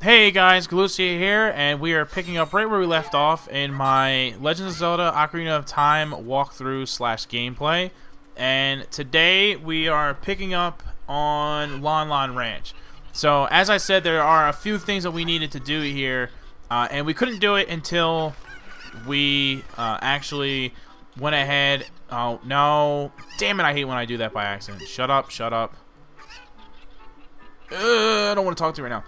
Hey guys, Galucia here, and we are picking up right where we left off in my Legend of Zelda Ocarina of Time walkthrough slash gameplay. And today we are picking up on Lon Lon Ranch. So as I said, there are a few things that we needed to do here, and we couldn't do it until we actually went ahead. Oh no, damn it, I hate when I do that by accident. Shut up, shut up. I don't want to talk to you right now.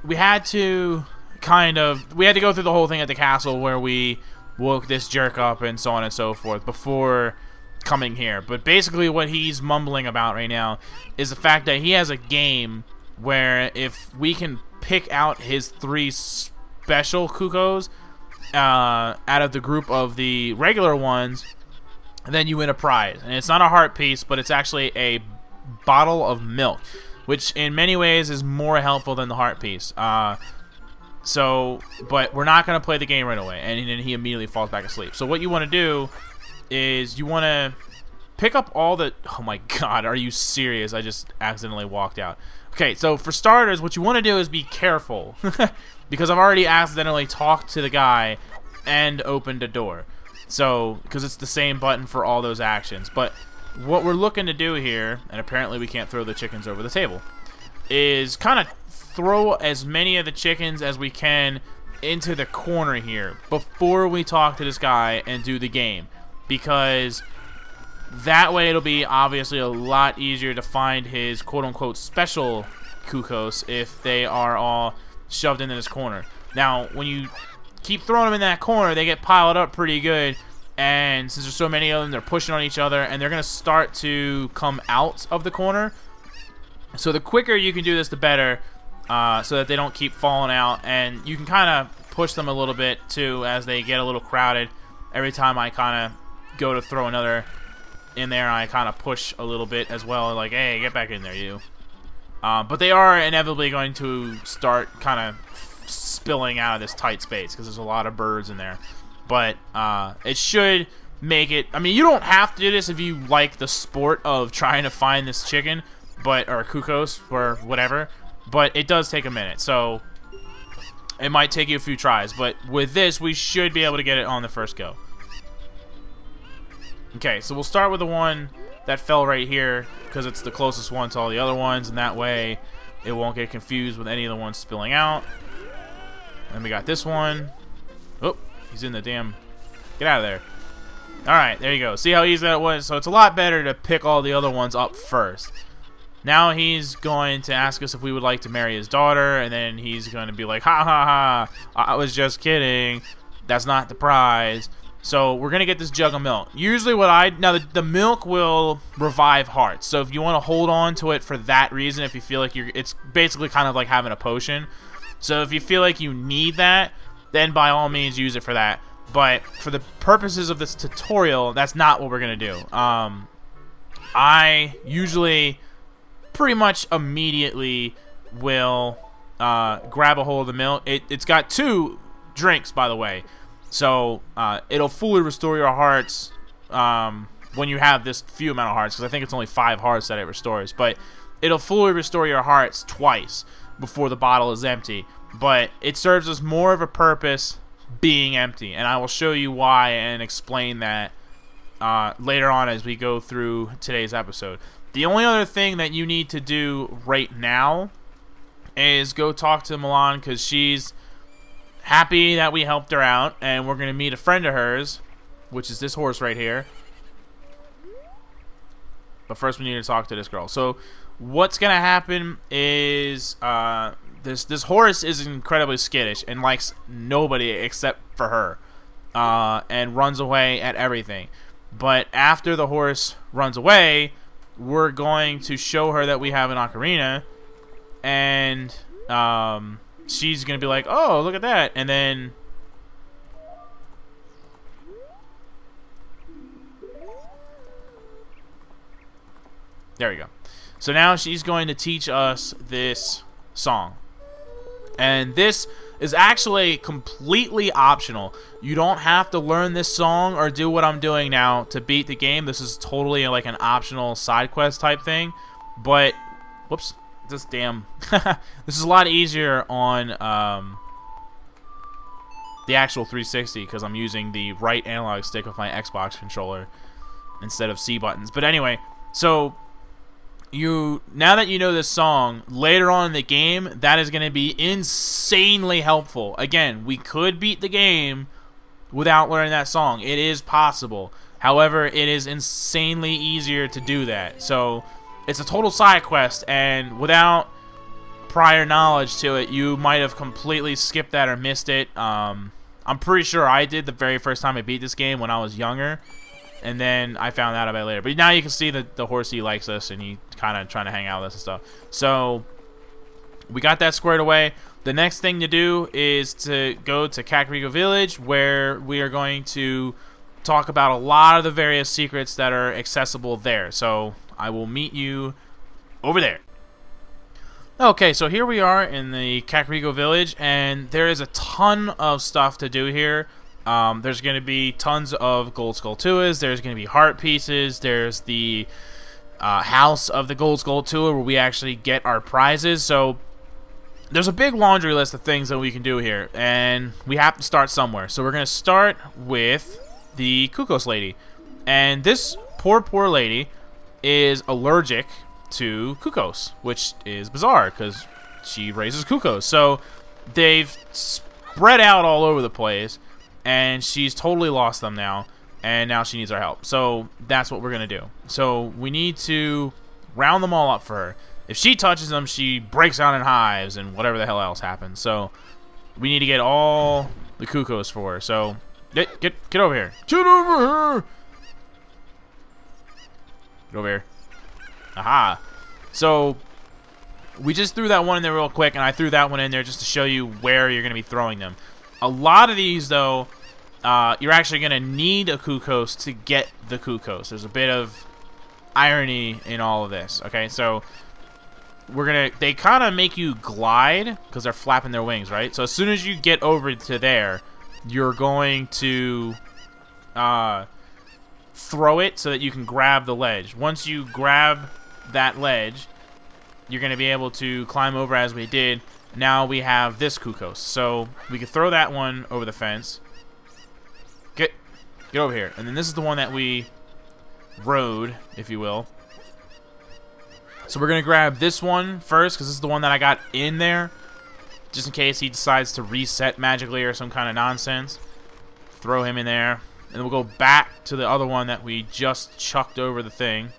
We had to go through the whole thing at the castle where we woke this jerk up and so on and so forth before coming here. But basically what he's mumbling about right now is the fact that he has a game where if we can pick out his 3 special Kukos out of the group of the regular ones, then you win a prize. And it's not a heart piece, but it's actually a bottle of milk, which in many ways is more helpful than the heart piece. But we're not going to play the game right away, and then he immediately falls back asleep. So what you want to do is you want to pick up all the... Oh my god, are you serious? I just accidentally walked out. Okay, so for starters, what you want to do is be careful, because I've already accidentally talked to the guy and opened a door. So, because it's the same button for all those actions. But what we're looking to do here, and apparently we can't throw the chickens over the table, is kind of throw as many of the chickens as we can into the corner here before we talk to this guy and do the game, because that way it'll be obviously a lot easier to find his quote-unquote special Kukos if they are all shoved into this corner. Now, when you keep throwing them in that corner, they get piled up pretty good. And since there's so many of them, they're pushing on each other, and they're going to start to come out of the corner. So the quicker you can do this, the better, so that they don't keep falling out. And you can kind of push them a little bit, too, as they get a little crowded. Every time I kind of go to throw another in there, I kind of push a little bit as well. Like, hey, get back in there, you. But they are inevitably going to start kind of spilling out of this tight space, because there's a lot of birds in there. But it should make it... I mean, you don't have to do this if you like the sport of trying to find this chicken, or Kukos, or whatever. But it does take a minute, so it might take you a few tries. But with this, we should be able to get it on the first go. Okay, so we'll start with the one that fell right here, because it's the closest one to all the other ones, and that way it won't get confused with any of the ones spilling out. And we got this one. Oh. He's in the damn... Get out of there. Alright, there you go. See how easy that was? So it's a lot better to pick all the other ones up first. Now he's going to ask us if we would like to marry his daughter, and then he's going to be like, ha ha ha, I was just kidding. That's not the prize. So we're going to get this jug of milk. Usually what now the milk will revive hearts. So if you want to hold on to it for that reason, if you feel like it's basically kind of like having a potion. So if you feel like you need that, then by all means use it for that. But for the purposes of this tutorial, that's not what we're going to do. I usually pretty much immediately will grab a hold of the milk. It's got 2 drinks, by the way. So it'll fully restore your hearts when you have this few amount of hearts, because I think it's only 5 hearts that it restores. But it'll fully restore your hearts twice before the bottle is empty. But it serves as more of a purpose being empty, and I will show you why and explain that later on as we go through today's episode. The only other thing that you need to do right now is go talk to Milan, because she's happy that we helped her out, and we're going to meet a friend of hers, which is this horse right here. But first we need to talk to this girl. So what's going to happen is... This horse is incredibly skittish and likes nobody except for her, and runs away at everything. But after the horse runs away, we're going to show her that we have an ocarina, and she's going to be like, oh, look at that, and then... There we go. So now she's going to teach us this song. And this is actually completely optional. You don't have to learn this song or do what I'm doing now to beat the game. This is totally like an optional side quest type thing. But, whoops, This damn... This is a lot easier on the actual 360 because I'm using the right analog stick of my Xbox controller instead of C buttons. But anyway, so now that you know this song, later on in the game, that is going to be insanely helpful. Again, we could beat the game without learning that song. It is possible. However, it is insanely easier to do that. So it's a total side quest, and without prior knowledge to it, you might have completely skipped that or missed it. I'm pretty sure I did the very first time I beat this game when I was younger, and then I found out about it later. But now you can see that the horsey likes us, and he kind of trying to hang out with us and stuff. So we got that squared away. The next thing to do is to go to Kakariko Village, where we are going to talk about a lot of the various secrets that are accessible there. So I will meet you over there. Okay, so here we are in the Kakariko Village, and there is a ton of stuff to do here. There's going to be tons of Gold Skull Tuas. There's going to be heart pieces. There's the house of the Gold Skull Tua where we actually get our prizes. So there's a big laundry list of things that we can do here, and we have to start somewhere. So we're going to start with the Kukos lady. And this poor lady is allergic to Kukos, which is bizarre because she raises Kukos. So they've spread out all over the place, and she's totally lost them now, and now she needs our help. So that's what we're going to do. So we need to round them all up for her. If she touches them, she breaks out in hives and whatever the hell else happens. So we need to get all the Kukos for her. So get over here. Get over here. Get over here. Aha. So we just threw that one in there real quick, and I threw that one in there just to show you where you're going to be throwing them. A lot of these, though, you're actually going to need a Kukos to get the Kukos. There's a bit of irony in all of this. Okay, so they kind of make you glide because they're flapping their wings, right? So as soon as you get over to there, you're going to throw it so that you can grab the ledge. Once you grab that ledge, you're going to be able to climb over as we did. Now we have this Kukos, so we can throw that one over the fence. Get over here. And then this is the one that we rode, if you will. So we're going to grab this one first, because this is the one that I got in there, just in case he decides to reset magically or some kind of nonsense. Throw him in there. And then we'll go back to the other one that we just chucked over the thing.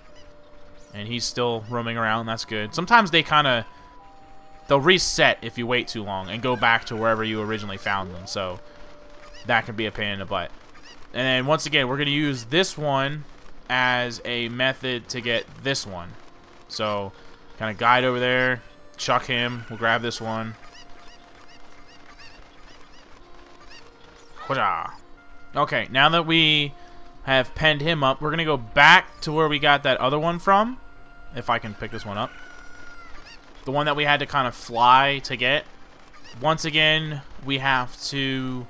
And he's still roaming around. That's good. Sometimes they'll reset if you wait too long and go back to wherever you originally found them. So that can be a pain in the butt. And then once again, we're going to use this one as a method to get this one. So kind of guide over there, chuck him. We'll grab this one. Okay, now that we have penned him up, we're going to go back to where we got that other one from. If I can pick this one up. The one that we had to kind of fly to get. Once again, we have to...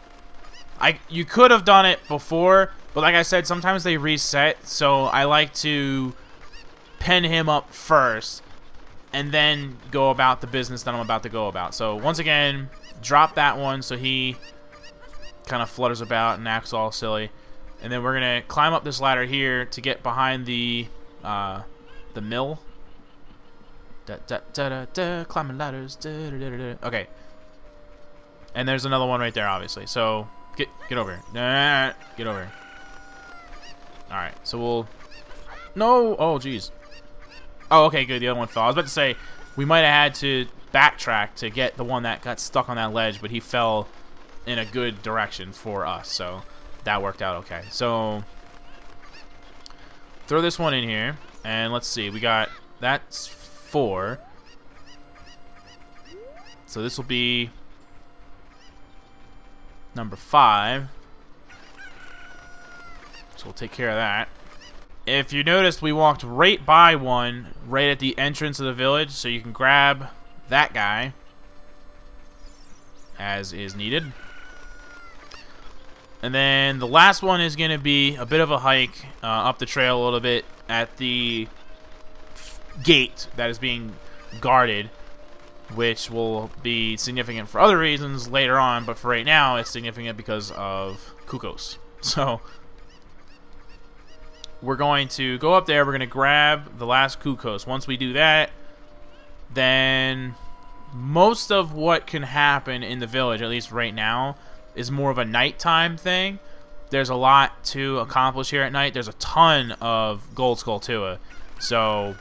You could have done it before, but like I said, sometimes they reset, so I like to pen him up first and then go about the business that I'm about to go about. So once again, drop that one so he kind of flutters about and acts all silly. And then we're going to climb up this ladder here to get behind the mill. Climbing ladders. Okay. And there's another one right there, obviously. So get over here. Get over here. All right. So we'll. No. Oh, jeez. Oh, okay. Good. The other one fell. I was about to say we might have had to backtrack to get the one that got stuck on that ledge, but he fell in a good direction for us. So that worked out okay. So throw this one in here, and let's see. We got that's 4. So this will be number 5. So we'll take care of that. If you noticed, we walked right by one right at the entrance of the village, so you can grab that guy as is needed. And then the last one is going to be a bit of a hike up the trail a little bit at the gate that is being guarded, which will be significant for other reasons later on, but for right now, it's significant because of Kukos. So, we're going to go up there, we're going to grab the last Kukos. Once we do that, then most of what can happen in the village, at least right now, is more of a nighttime thing. There's a lot to accomplish here at night. There's a ton of Gold Skull Tua, so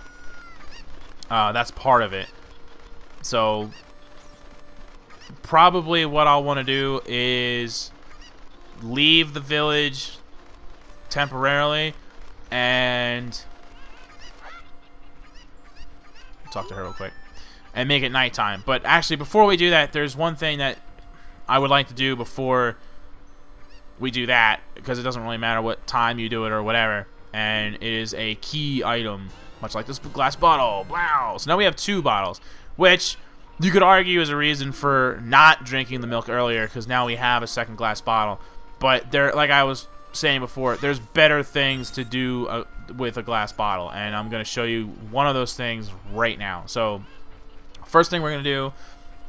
that's part of it. So probably what I'll want to do is leave the village temporarily and talk to her real quick and make it nighttime. But actually, before we do that, there's one thing that I would like to do before we do that, because it doesn't really matter what time you do it or whatever, and it is a key item, much like this glass bottle. Wow! So now we have 2 bottles, which you could argue is a reason for not drinking the milk earlier, because now we have a second glass bottle. But there, like I was saying before, there's better things to do with a glass bottle, and I'm going to show you one of those things right now. So first thing we're going to do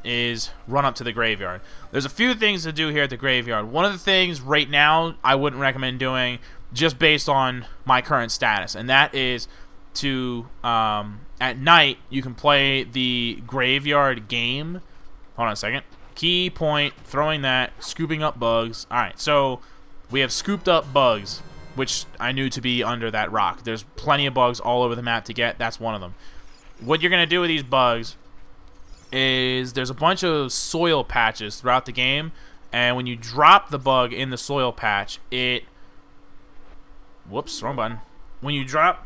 is run up to the graveyard. There's a few things to do here at the graveyard. One of the things right now I wouldn't recommend doing, just based on my current status, and that is to at night you can play the graveyard game. Hold on a second. Key point, throwing that, scooping up bugs. Alright, so we have scooped up bugs, which I knew to be under that rock. There's plenty of bugs all over the map to get. That's one of them. What you're going to do with these bugs is there's a bunch of soil patches throughout the game, and when you drop the bug in the soil patch, it... Whoops, wrong button. When you drop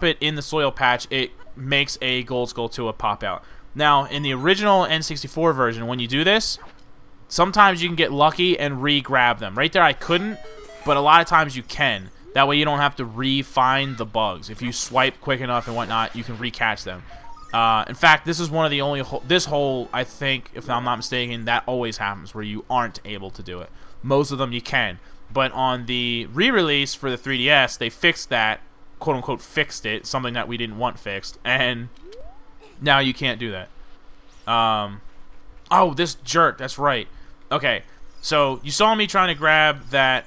it in the soil patch, it makes a Gold Skull Tua pop out. Now, in the original N64 version, when you do this, sometimes you can get lucky and re-grab them. Right there I couldn't, but a lot of times you can. That way you don't have to re-find the bugs. If you swipe quick enough and whatnot, you can re-catch them. In fact, this is one of the only this hole, I think, if I'm not mistaken, that always happens where you aren't able to do it. Most of them you can, but on the re-release for the 3DS, they fixed that, quote-unquote fixed it, something that we didn't want fixed, and now you can't do that. Oh, this jerk, that's right. Okay, so you saw me trying to grab that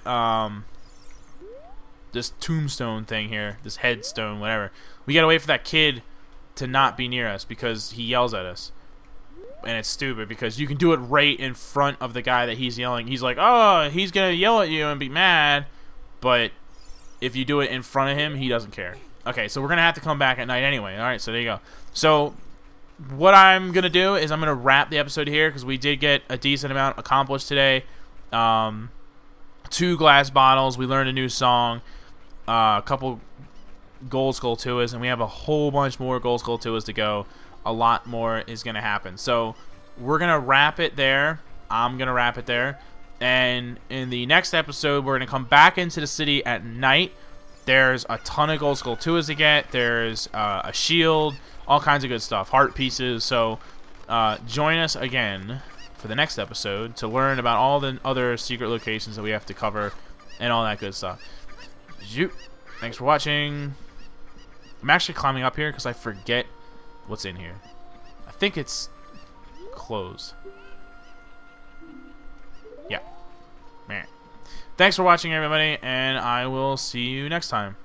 this tombstone thing here, this headstone, whatever. We gotta wait for that kid to not be near us because he yells at us, and it's stupid because you can do it right in front of the guy that he's yelling. He's like, oh, he's gonna yell at you and be mad, but if you do it in front of him, he doesn't care. Okay, so we're gonna have to come back at night anyway. Alright, so there you go. So what I'm gonna do is I'm gonna wrap the episode here because we did get a decent amount accomplished today. 2 glass bottles, we learned a new song, a couple Gold Skull Tuas, and we have a whole bunch more Gold Skull Tuas to go. A lot more is going to happen. So we're going to wrap it there. I'm going to wrap it there. And in the next episode, we're going to come back into the city at night. There's a ton of Gold Skull Tuas to get. There's a shield, all kinds of good stuff, heart pieces. So join us again for the next episode to learn about all the other secret locations that we have to cover and all that good stuff. Thanks for watching. I'm actually climbing up here because I forget what's in here. I think it's clothes. Yeah. Man. Thanks for watching, everybody, and I will see you next time.